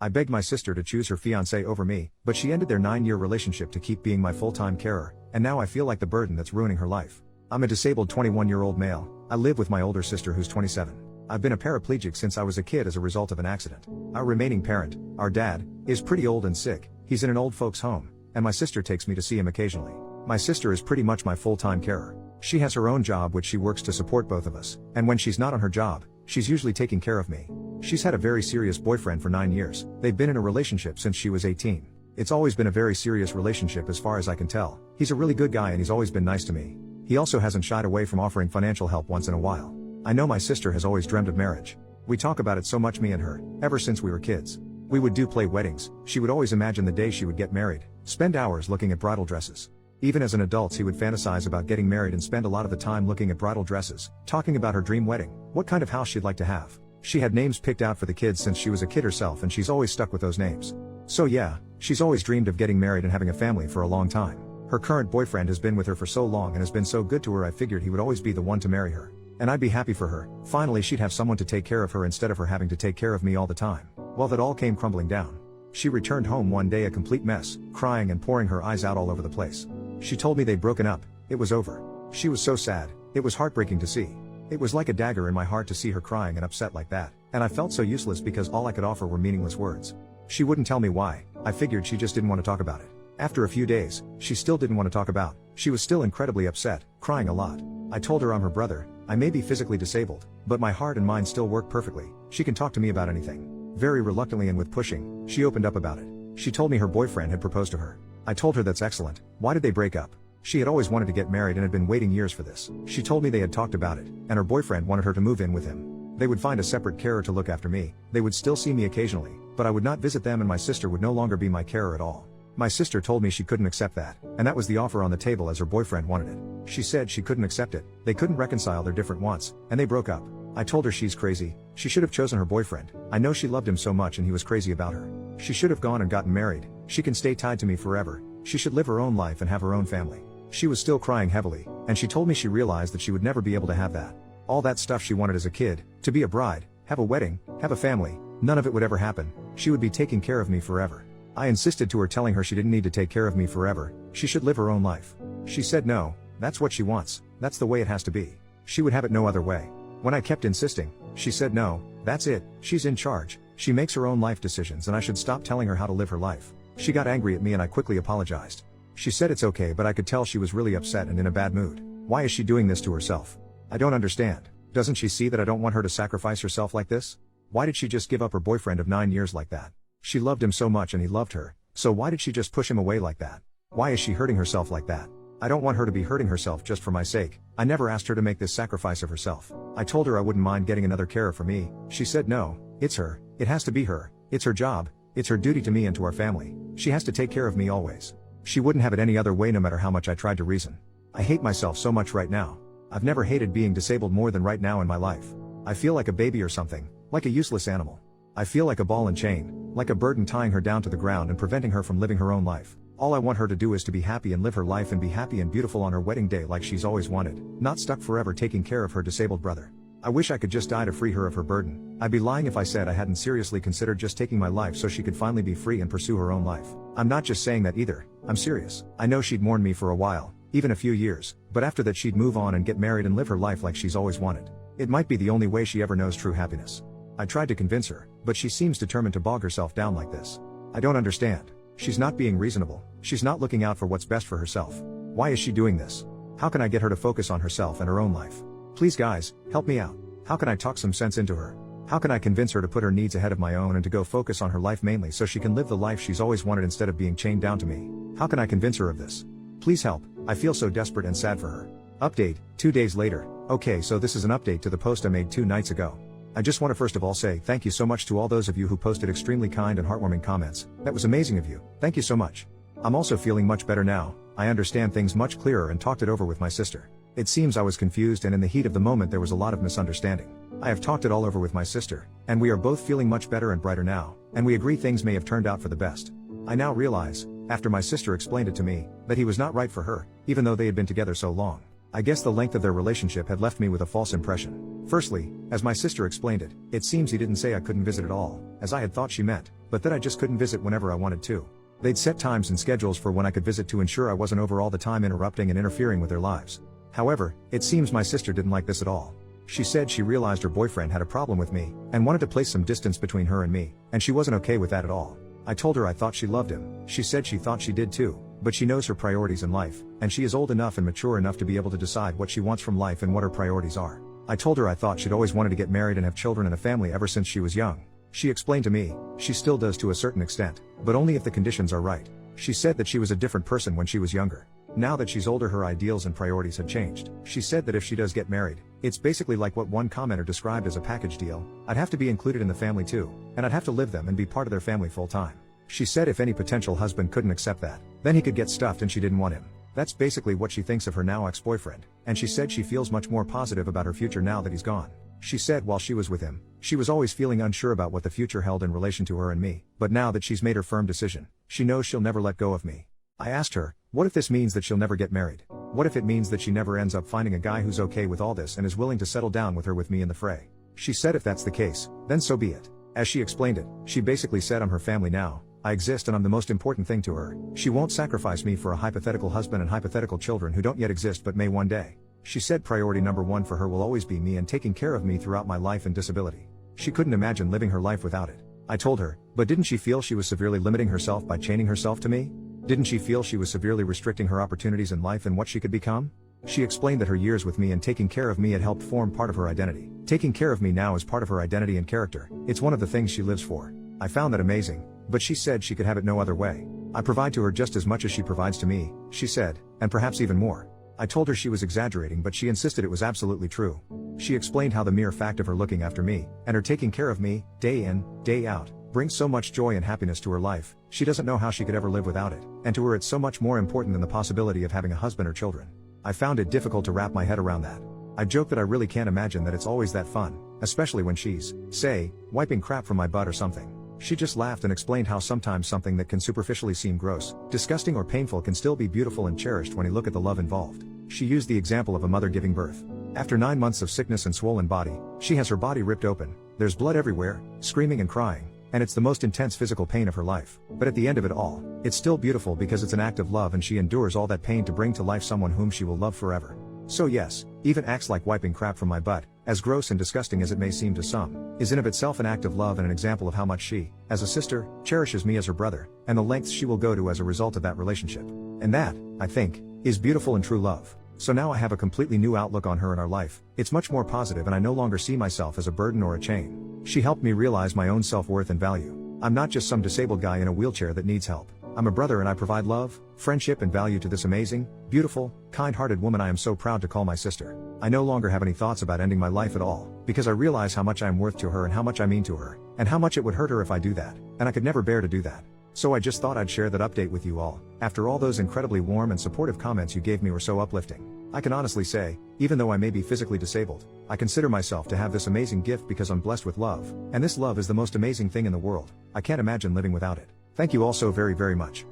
I begged my sister to choose her fiancé over me, but she ended their 9-year relationship to keep being my full-time carer, and now I feel like the burden that's ruining her life. I'm a disabled 21-year-old male. I live with my older sister who's 27. I've been a paraplegic since I was a kid as a result of an accident. Our remaining parent, our dad, is pretty old and sick. He's in an old folks' home, and my sister takes me to see him occasionally. My sister is pretty much my full-time carer. She has her own job which she works to support both of us, and when she's not on her job, she's usually taking care of me. She's had a very serious boyfriend for 9 years. They've been in a relationship since she was 18. It's always been a very serious relationship as far as I can tell. He's a really good guy and he's always been nice to me. He also hasn't shied away from offering financial help once in a while. I know my sister has always dreamed of marriage. We talk about it so much, me and her, ever since we were kids. We would play weddings. She would always imagine the day she would get married, spend hours looking at bridal dresses. Even as an adult, he would fantasize about getting married and spend a lot of the time looking at bridal dresses, talking about her dream wedding, what kind of house she'd like to have. She had names picked out for the kids since she was a kid herself, and she's always stuck with those names. So yeah, she's always dreamed of getting married and having a family for a long time. Her current boyfriend has been with her for so long and has been so good to her, I figured he would always be the one to marry her. And I'd be happy for her. Finally she'd have someone to take care of her instead of her having to take care of me all the time. Well, that all came crumbling down. She returned home one day a complete mess, crying and pouring her eyes out all over the place. She told me they'd broken up. It was over. She was so sad. It was heartbreaking to see. It was like a dagger in my heart to see her crying and upset like that, and I felt so useless because all I could offer were meaningless words. She wouldn't tell me why. I figured she just didn't want to talk about it. After a few days, she still didn't want to talk about. She was still incredibly upset, crying a lot. I told her I'm her brother. I may be physically disabled, but my heart and mind still work perfectly. She can talk to me about anything. Very reluctantly and with pushing, she opened up about it. She told me her boyfriend had proposed to her. I told her that's excellent. Why did they break up? She had always wanted to get married and had been waiting years for this. She told me they had talked about it, and her boyfriend wanted her to move in with him. They would find a separate carer to look after me. They would still see me occasionally, but I would not visit them and my sister would no longer be my carer at all. My sister told me she couldn't accept that, and that was the offer on the table as her boyfriend wanted it. She said she couldn't accept it. They couldn't reconcile their different wants, and they broke up. I told her she's crazy. She should have chosen her boyfriend. I know she loved him so much and he was crazy about her. She should have gone and gotten married. She can stay tied to me forever. She should live her own life and have her own family. She was still crying heavily, and she told me she realized that she would never be able to have that. All that stuff she wanted as a kid, to be a bride, have a wedding, have a family, none of it would ever happen. She would be taking care of me forever. I insisted to her, telling her she didn't need to take care of me forever. She should live her own life. She said no, that's what she wants. That's the way it has to be. She would have it no other way. When I kept insisting, she said no, that's it, she's in charge. She makes her own life decisions and I should stop telling her how to live her life. She got angry at me and I quickly apologized. She said it's okay, but I could tell she was really upset and in a bad mood. Why is she doing this to herself? I don't understand. Doesn't she see that I don't want her to sacrifice herself like this? Why did she just give up her boyfriend of 9 years like that? She loved him so much and he loved her, so why did she just push him away like that? Why is she hurting herself like that? I don't want her to be hurting herself just for my sake. I never asked her to make this sacrifice of herself. I told her I wouldn't mind getting another carer for me. She said no, it's her. It has to be her. It's her job. It's her duty to me and to our family. She has to take care of me always. She wouldn't have it any other way no matter how much I tried to reason. I hate myself so much right now. I've never hated being disabled more than right now in my life. I feel like a baby or something, like a useless animal. I feel like a ball and chain, like a burden tying her down to the ground and preventing her from living her own life. All I want her to do is to be happy and live her life and be happy and beautiful on her wedding day like she's always wanted, not stuck forever taking care of her disabled brother. I wish I could just die to free her of her burden. I'd be lying if I said I hadn't seriously considered just taking my life so she could finally be free and pursue her own life. I'm not just saying that either. I'm serious. I know she'd mourn me for a while, even a few years, but after that she'd move on and get married and live her life like she's always wanted. It might be the only way she ever knows true happiness. I tried to convince her, but she seems determined to bog herself down like this. I don't understand. She's not being reasonable. She's not looking out for what's best for herself. Why is she doing this? How can I get her to focus on herself and her own life? Please guys, help me out. How can I talk some sense into her? How can I convince her to put her needs ahead of my own and to go focus on her life mainly so she can live the life she's always wanted instead of being chained down to me? How can I convince her of this? Please help. I feel so desperate and sad for her. Update, 2 days later. Okay, so this is an update to the post I made 2 nights ago. I just want to first of all say thank you so much to all those of you who posted extremely kind and heartwarming comments. That was amazing of you. Thank you so much. I'm also feeling much better now. I understand things much clearer and talked it over with my sister. It seems I was confused and in the heat of the moment there was a lot of misunderstanding. I have talked it all over with my sister, and we are both feeling much better and brighter now, and we agree things may have turned out for the best. I now realize, after my sister explained it to me, that he was not right for her, even though they had been together so long. I guess the length of their relationship had left me with a false impression. Firstly, as my sister explained it, it seems he didn't say I couldn't visit at all, as I had thought she meant. but that I just couldn't visit whenever I wanted to. They'd set times and schedules for when I could visit to ensure I wasn't over all the time interrupting and interfering with their lives. However, it seems my sister didn't like this at all. She said she realized her boyfriend had a problem with me, and wanted to place some distance between her and me, and she wasn't okay with that at all. I told her I thought she loved him. She said she thought she did too, but she knows her priorities in life, and she is old enough and mature enough to be able to decide what she wants from life and what her priorities are. I told her I thought she'd always wanted to get married and have children and a family ever since she was young. She explained to me, she still does to a certain extent, but only if the conditions are right. She said that she was a different person when she was younger. Now that she's older, her ideals and priorities have changed. She said that if she does get married, it's basically like what one commenter described as a package deal. I'd have to be included in the family too, and I'd have to live them and be part of their family full time. She said if any potential husband couldn't accept that, then he could get stuffed, and she didn't want him. That's basically what she thinks of her now ex-boyfriend, and she said she feels much more positive about her future now that he's gone. She said while she was with him, she was always feeling unsure about what the future held in relation to her and me, but now that she's made her firm decision, she knows she'll never let go of me. I asked her, what if this means that she'll never get married? What if it means that she never ends up finding a guy who's okay with all this and is willing to settle down with her with me in the fray? She said if that's the case, then so be it. As she explained it, she basically said I'm her family now, I exist and I'm the most important thing to her. She won't sacrifice me for a hypothetical husband and hypothetical children who don't yet exist but may one day. She said priority number one for her will always be me and taking care of me throughout my life and disability. She couldn't imagine living her life without it. I told her, but didn't she feel she was severely limiting herself by chaining herself to me? Didn't she feel she was severely restricting her opportunities in life and what she could become? She explained that her years with me and taking care of me had helped form part of her identity. Taking care of me now is part of her identity and character. It's one of the things she lives for. I found that amazing, but she said she could have it no other way. I provide to her just as much as she provides to me, she said, and perhaps even more. I told her she was exaggerating, but she insisted it was absolutely true. She explained how the mere fact of her looking after me, and her taking care of me, day in, day out, brings so much joy and happiness to her life, she doesn't know how she could ever live without it, and to her it's so much more important than the possibility of having a husband or children. I found it difficult to wrap my head around that. I joke that I really can't imagine that it's always that fun, especially when she's, say, wiping crap from my butt or something. She just laughed and explained how sometimes something that can superficially seem gross, disgusting or painful can still be beautiful and cherished when you look at the love involved. She used the example of a mother giving birth. After 9 months of sickness and swollen body, she has her body ripped open, there's blood everywhere, screaming and crying, and it's the most intense physical pain of her life. But at the end of it all, it's still beautiful because it's an act of love and she endures all that pain to bring to life someone whom she will love forever. So yes, even acts like wiping crap from my butt, as gross and disgusting as it may seem to some, is in of itself an act of love and an example of how much she, as a sister, cherishes me as her brother, and the lengths she will go to as a result of that relationship. And that, I think, is beautiful and true love. So now I have a completely new outlook on her and our life. It's much more positive and I no longer see myself as a burden or a chain. She helped me realize my own self-worth and value. I'm not just some disabled guy in a wheelchair that needs help. I'm a brother and I provide love, friendship and value to this amazing, beautiful, kind-hearted woman I am so proud to call my sister. I no longer have any thoughts about ending my life at all, because I realize how much I am worth to her and how much I mean to her, and how much it would hurt her if I do that, and I could never bear to do that. So I just thought I'd share that update with you all. After all those incredibly warm and supportive comments you gave me were so uplifting. I can honestly say, even though I may be physically disabled, I consider myself to have this amazing gift because I'm blessed with love, and this love is the most amazing thing in the world. I can't imagine living without it. Thank you all so very, very much.